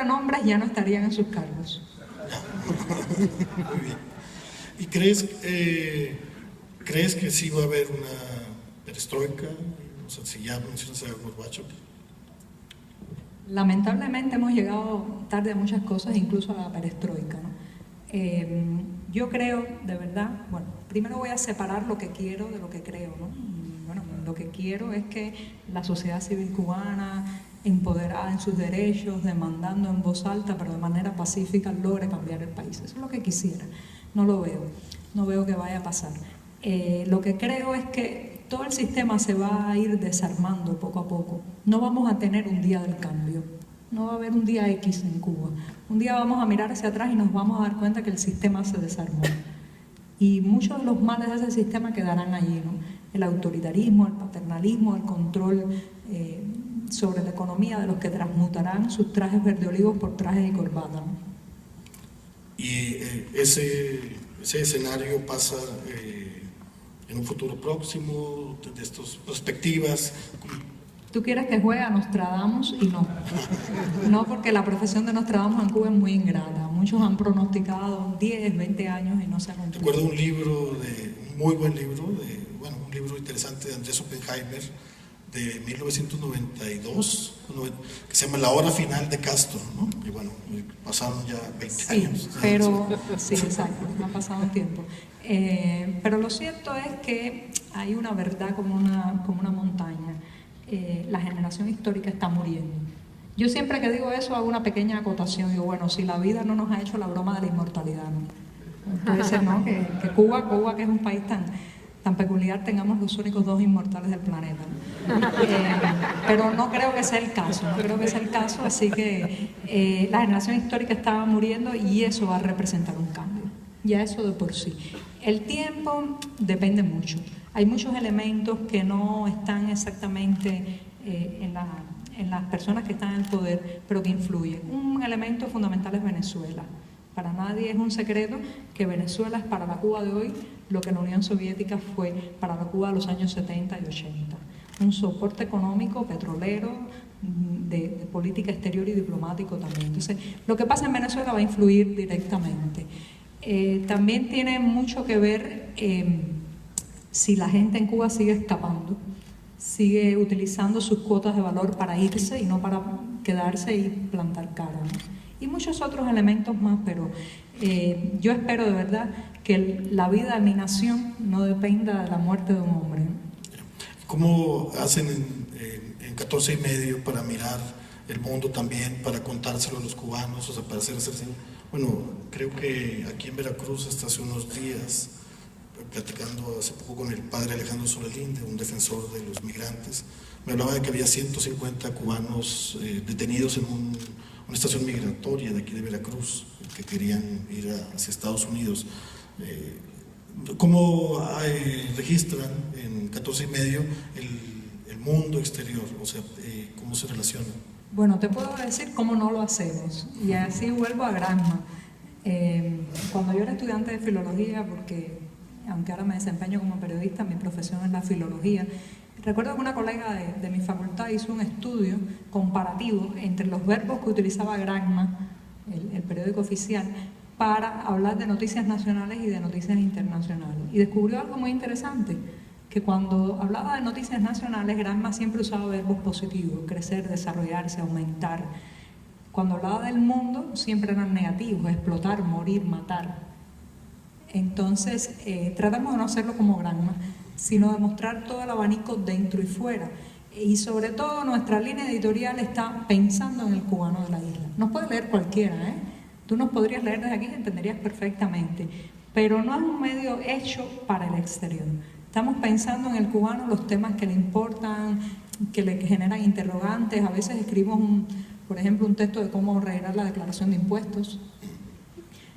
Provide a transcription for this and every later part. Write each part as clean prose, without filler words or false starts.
nombres ya no estarían en sus cargos. Muy bien. ¿Y crees que sí va a haber una perestroika? O sea, si ya mencionas a Gorbachov. Lamentablemente hemos llegado tarde a muchas cosas, incluso a la perestroika, ¿no? Yo creo, de verdad, bueno, primero voy a separar lo que quiero de lo que creo, ¿no? Bueno, lo que quiero es que la sociedad civil cubana, empoderada en sus derechos, demandando en voz alta, pero de manera pacífica, logre cambiar el país. Eso es lo que quisiera. No lo veo. No veo que vaya a pasar. Lo que creo es que todo el sistema se va a ir desarmando poco a poco. No vamos a tener un día del cambio. No va a haber un día X en Cuba. Un día vamos a mirar hacia atrás y nos vamos a dar cuenta que el sistema se desarmó. Y muchos de los males de ese sistema quedarán allí, ¿no? El autoritarismo, el paternalismo, el control sobre la economía de los que transmutarán sus trajes verde olivos por trajes y corbata, ¿no? Y ese escenario pasa en un futuro próximo, de estas perspectivas. Tú quieres que juegue a Nostradamus y no. No, porque la profesión de Nostradamus en Cuba es muy ingrata. Muchos han pronosticado 10, 20 años y no se ha cumplido. Recuerdo un libro, un muy buen libro, un libro interesante de Andrés Oppenheimer, de 1992, que se llama La hora final de Castro, ¿no? Y bueno, pasaron ya 20 años. Pero, sí, exacto, ha pasado un tiempo. Pero lo cierto es que hay una verdad como una montaña. La generación histórica está muriendo. Yo siempre que digo eso hago una pequeña acotación. Digo, bueno, si la vida no nos ha hecho la broma de la inmortalidad, ¿no? Puede ser, ¿no? Que Cuba, que es un país tan peculiar, tengamos los únicos 2 inmortales del planeta, ¿no? Pero no creo que sea el caso, así que la generación histórica estaba muriendo y eso va a representar un cambio, ya eso de por sí. El tiempo depende mucho, hay muchos elementos que no están exactamente en las personas que están en el poder, pero que influyen. Un elemento fundamental es Venezuela. Para nadie es un secreto que Venezuela es para la Cuba de hoy lo que la Unión Soviética fue para la Cuba de los años 70 y 80. Un soporte económico, petrolero, de política exterior y diplomático también. Entonces, lo que pasa en Venezuela va a influir directamente. También tiene mucho que ver si la gente en Cuba sigue escapando, sigue utilizando sus cuotas de valor para irse y no para quedarse y plantar cara, ¿no? Y muchos otros elementos más, pero yo espero de verdad que la vida de mi nación no dependa de la muerte de un hombre, ¿no? ¿Cómo hacen en 14 y medio para mirar el mundo también, para contárselo a los cubanos, o sea, para hacer bueno, creo que aquí en Veracruz hasta hace unos días, platicando hace poco con el padre Alejandro Solalinde, un defensor de los migrantes, me hablaba de que había 150 cubanos detenidos en una estación migratoria de aquí de Veracruz, que querían ir hacia Estados Unidos. ¿Cómo registran en 14 y medio el mundo exterior? O sea, ¿cómo se relaciona? Bueno, te puedo decir cómo no lo hacemos, y así vuelvo a Granma. Cuando yo era estudiante de filología, porque aunque ahora me desempeño como periodista, mi profesión es la filología, recuerdo que una colega de mi facultad hizo un estudio comparativo entre los verbos que utilizaba Granma, el periódico oficial, para hablar de noticias nacionales y de noticias internacionales. Y descubrió algo muy interesante, que cuando hablaba de noticias nacionales, Granma siempre usaba verbos positivos: crecer, desarrollarse, aumentar. Cuando hablaba del mundo, siempre eran negativos: explotar, morir, matar. Entonces, tratamos de no hacerlo como Granma, sino de mostrar todo el abanico dentro y fuera. Y sobre todo, nuestra línea editorial está pensando en el cubano de la isla. Nos puede leer cualquiera, ¿eh? Tú nos podrías leer desde aquí y entenderías perfectamente, pero no es un medio hecho para el exterior. Estamos pensando en el cubano, los temas que le importan, que le generan interrogantes. A veces escribimos, por ejemplo, un texto de cómo rellenar la declaración de impuestos.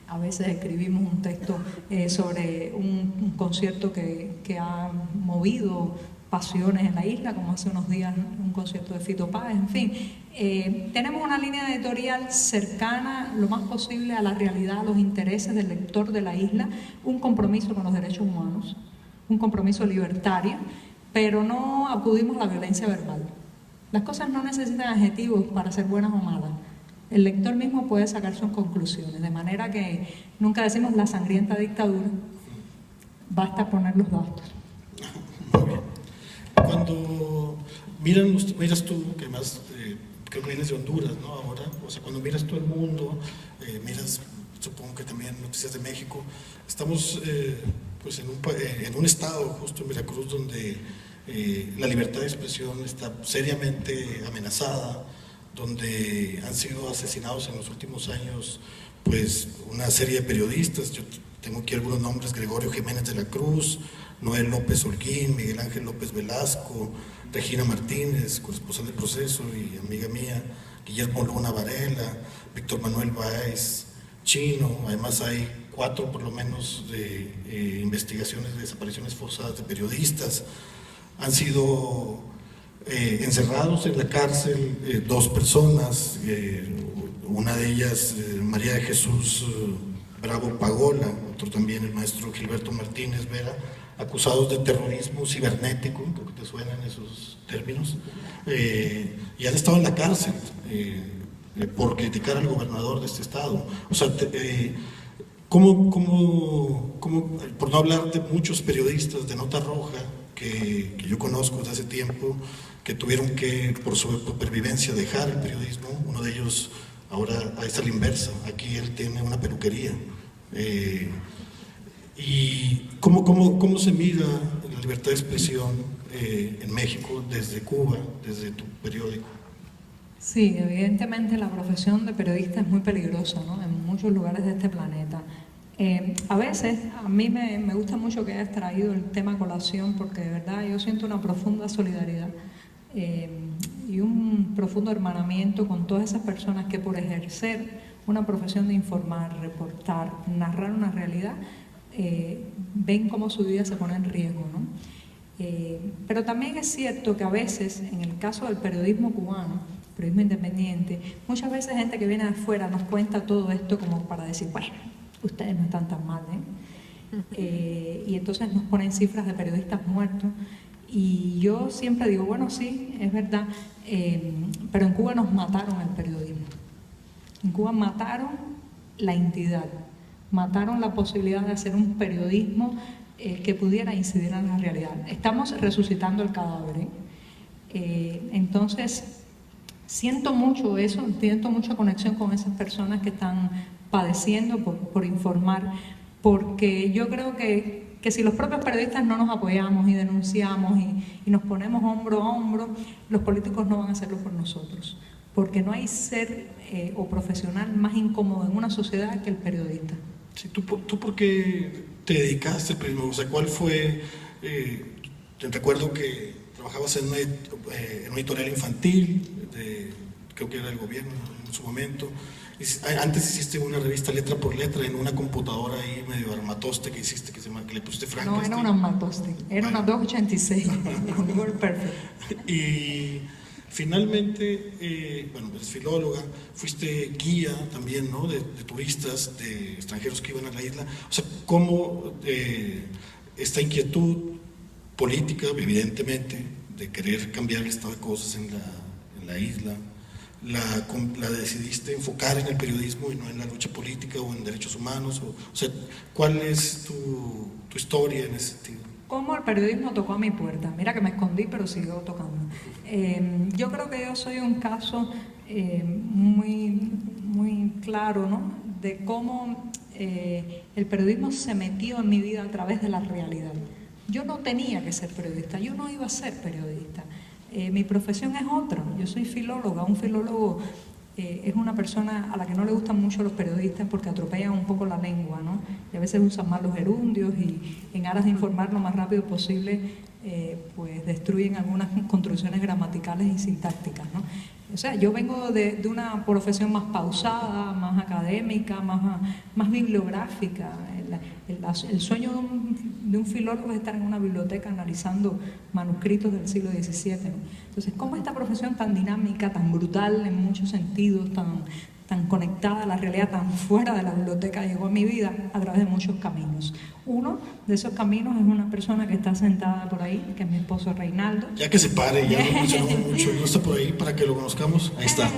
A veces escribimos un texto sobre un concierto que ha movido pasiones en la isla, como hace unos días un concierto de Fito Páez, en fin. Tenemos una línea editorial cercana lo más posible a la realidad, a los intereses del lector de la isla, un compromiso con los derechos humanos, un compromiso libertario, pero no acudimos a la violencia verbal. Las cosas no necesitan adjetivos para ser buenas o malas. el lector mismo puede sacar sus conclusiones, de manera que nunca decimos la sangrienta dictadura, basta poner los datos. Muy bien. Cuando miras tú, que más creo que vienes de Honduras, ¿no? Ahora, o sea, cuando miras todo el mundo, miras, supongo que también noticias de México, estamos pues en un estado justo en Veracruz donde la libertad de expresión está seriamente amenazada, donde han sido asesinados en los últimos años pues una serie de periodistas. Yo tengo aquí algunos nombres: Gregorio Jiménez de la Cruz, Noel López Holguín, Miguel Ángel López Velasco, Regina Martínez, corresponsal del Proceso y amiga mía, Guillermo Luna Varela, Víctor Manuel Báez Chino. Además hay 4 por lo menos de investigaciones de desapariciones forzadas de periodistas. Han sido encerrados en la cárcel 2 personas, una de ellas María de Jesús Bravo Pagola, otro también el maestro Gilberto Martínez Vera, acusados de terrorismo cibernético, creo que te suenan esos términos, y han estado en la cárcel por criticar al gobernador de este estado. O sea, ¿cómo, por no hablar de muchos periodistas de nota roja que yo conozco desde hace tiempo, que tuvieron que, por su supervivencia, dejar el periodismo? Uno de ellos ahora es a la inversa, aquí él tiene una peluquería. ¿Y cómo se mira la libertad de expresión en México desde Cuba, desde tu periódico? Sí, evidentemente la profesión de periodista es muy peligrosa, ¿no?, en muchos lugares de este planeta. A veces, a mí me gusta mucho que hayas traído el tema a colación, porque de verdad yo siento una profunda solidaridad y un profundo hermanamiento con todas esas personas que por ejercer una profesión de informar, reportar, narrar una realidad, ven cómo su vida se pone en riesgo, ¿no? Pero también es cierto que a veces, en el caso del periodismo cubano, periodismo independiente, muchas veces gente que viene de afuera nos cuenta todo esto como para decir, bueno, ustedes no están tan mal, y entonces nos ponen cifras de periodistas muertos, y yo siempre digo, bueno, sí, es verdad, pero en Cuba nos mataron el periodismo. En Cuba mataron la entidad, mataron la posibilidad de hacer un periodismo que pudiera incidir en la realidad. Estamos resucitando el cadáver, entonces siento mucho eso, siento mucha conexión con esas personas que están padeciendo por informar, porque yo creo que si los propios periodistas no nos apoyamos y denunciamos y nos ponemos hombro a hombro, los políticos no van a hacerlo por nosotros, porque no hay ser o profesional más incómodo en una sociedad que el periodista. Sí, ¿tú por qué te dedicaste al periodismo? O sea, ¿cuál fue? Recuerdo que trabajabas en una editorial infantil, creo que era el gobierno en su momento. Antes hiciste una revista Letra por Letra en una computadora ahí medio armatoste que hiciste, que le pusiste Frankenstein. No, era una armatoste, era una 286, con WordPerfect. Y finalmente, bueno, eres filóloga, fuiste guía también, ¿no?, de turistas, de extranjeros que iban a la isla. O sea, ¿cómo esta inquietud política, evidentemente, de querer cambiar el estado de cosas en la isla, la decidiste enfocar en el periodismo y no en la lucha política o en derechos humanos? O sea, ¿cuál es tu historia en ese sentido? ¿Cómo el periodismo tocó a mi puerta? Mira que me escondí, pero siguió tocando. Yo creo que yo soy un caso muy claro, ¿no?, de cómo el periodismo se metió en mi vida a través de la realidad. Yo no tenía que ser periodista, yo no iba a ser periodista. Mi profesión es otra, yo soy filóloga. Un filólogo es una persona a la que no le gustan mucho los periodistas porque atropellan un poco la lengua, ¿no? Y a veces usan mal los gerundios y en aras de informar lo más rápido posible, pues destruyen algunas construcciones gramaticales y sintácticas, ¿no? O sea, yo vengo de una profesión más pausada, más académica, más bibliográfica. El sueño de un filólogo es estar en una biblioteca analizando manuscritos del siglo XVII, ¿no? Entonces, ¿cómo esta profesión tan dinámica, tan brutal en muchos sentidos, tan conectada a la realidad, tan fuera de la biblioteca, llegó a mi vida a través de muchos caminos? Uno de esos caminos es una persona que está sentada por ahí, que es mi esposo Reinaldo. Ya que se pare, ya lo mencionamos mucho, no está por ahí para que lo conozcamos. Ahí está.